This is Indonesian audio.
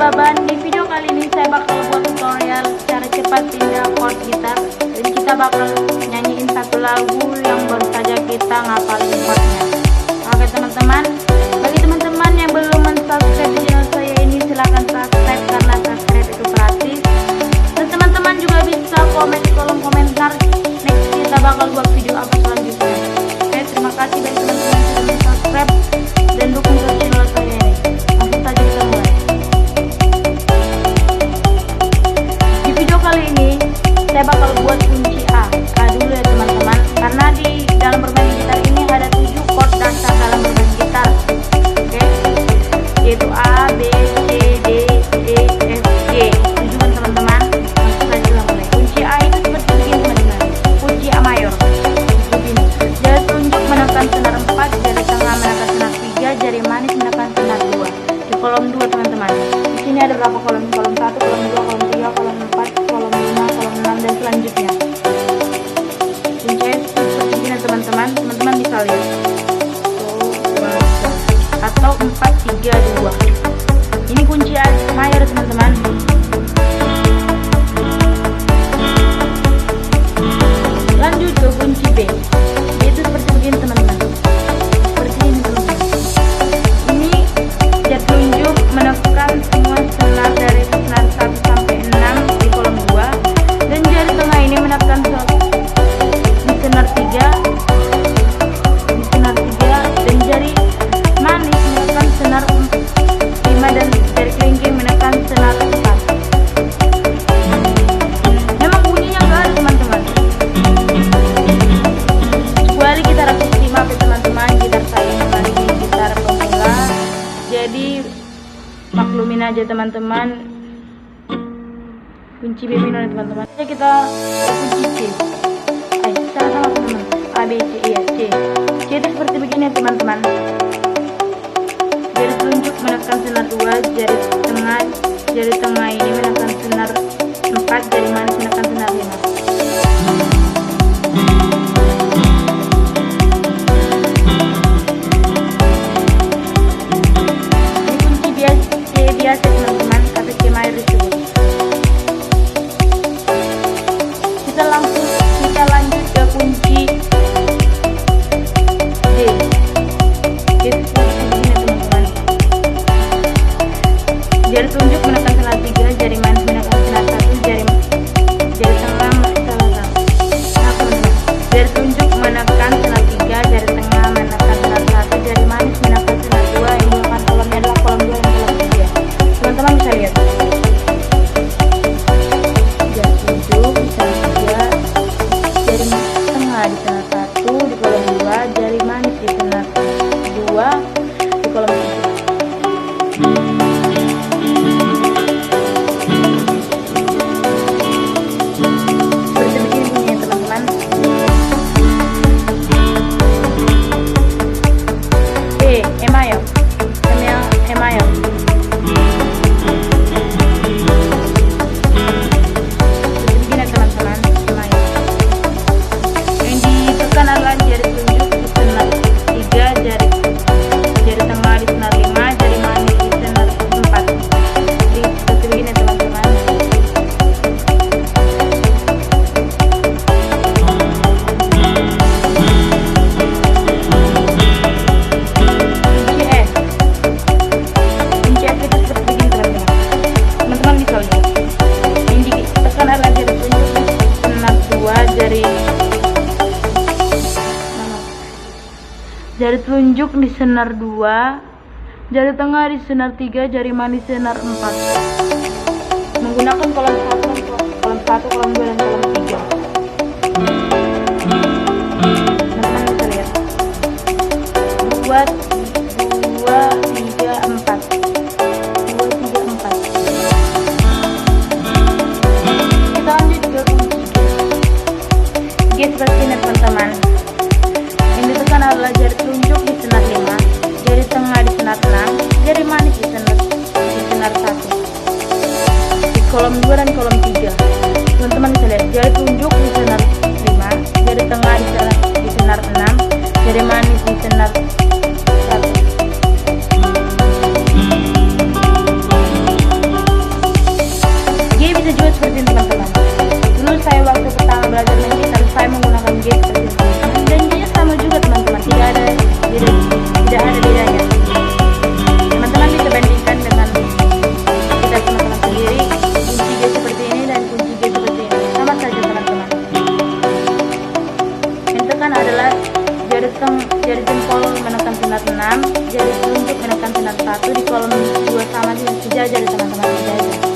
Saban. Di video kali ini saya bakal buat tutorial cara cepat pindah chord gitar. Jadi kita bakal nyanyiin satu lagu yang baru saja kita ngapalin chordnya. Oke teman-teman, bagi teman-teman yang belum mensubscribe di channel saya ini, silahkan subscribe karena subscribe itu gratis. Dan teman-teman juga bisa komen di kolom komentar, next kita bakal buat video apa selanjutnya. Oke, terima kasih bagi teman-teman yang sudah subscribe dan dukung terus channel saya ini. Langsung saja kita mulai. Di video kali ini saya bakal buat kunci A dulu ya teman-teman, karena di dalam bermain gitar ini ada 7 chord dasar dalam bermain gitar. Oke, yaitu A, B, C, D, E, F, G. 7 kan teman-teman. Langsung saja kita mulai. Kunci A itu seperti begini teman-teman. Kunci A mayor begini. Jari telunjuk menekan senar 4, jari tengah menekan senar 3, jari manis menekan senar 2. Di kolom 2 teman-teman. Di sini ada berapa kolom? Kolom 1, kolom 2, kolom 3, kolom 4, kolom 5, kolom 6 dan selanjutnya. Kunci A itu seperti begini teman-teman. Teman-teman bisa lihat. Atau 4, 3, 2. Ini kunci A mayor teman-teman. Lanjut ke kunci B. Itu seperti begini teman-teman. Seperti ini teman-teman. Ini jari telunjuk menekan semua senar dari senar 1 sampai 6 di kolom 2, dan jari tengah ini menekan di senar 3, dan jari manis menekan senar 5, dan jari kelingking menekan senar 4. Memang bunyinya enggak ada teman-teman, kecuali gitar akustik. Maaf ya teman-teman, gitar saya kali ini gitar pemula, jadi maklumin aja teman-teman. Kunci B minor ya teman-teman. Kita kunci C. Sama-sama teman-teman. A, B, C, E, C. C itu seperti begini ya teman-teman. Jari telunjuk menekan senar 2, jari tengah ini menekan senar 4, jari manis menekan senar 5. Ini kunci C biasa teman-teman, atau C mayor disebut. Kita lanjut ke kunci D. Itu seperti begini teman-teman. Jari telunjuk menekan senar 3, jari manis menekan senar 1, jari tengah jari telunjuk menekan senar 3, jari tengah menekan senar 1, jari manis menekan senar 2. Ini bukan kolomnya adalah kolom 2 dan kolom 3. Teman-teman bisa lihat. Jari telunjuk di senar 3, jari tengah di senar 1 di kolom 2, jari manis di senar 2 di kolom 3. Jari telunjuk di senar 2, jari tengah di senar 3, jari manis senar 4. Menggunakan kolom 1, kolom 2 dan kolom 3. Teman-teman bisa lihat. 2, 3, 4. 2, 3, 4. Kita lanjut ke kunci G. G seperti ini teman-teman. Yang ditekan adalah jari telunjuk di senar 5, jari tengah di senar 6, jari manis di senar 1. Di kolom 2 dan kolom 3. Teman-teman bisa lihat, jari telunjuk di senar 5, jari tengah di senar 6, jari manis di senar 1. adalah jari jempol menekan sinar 6, jari telunjuk menekan sinar 1, di kolom 2 sama sejajar teman-teman, sejajar.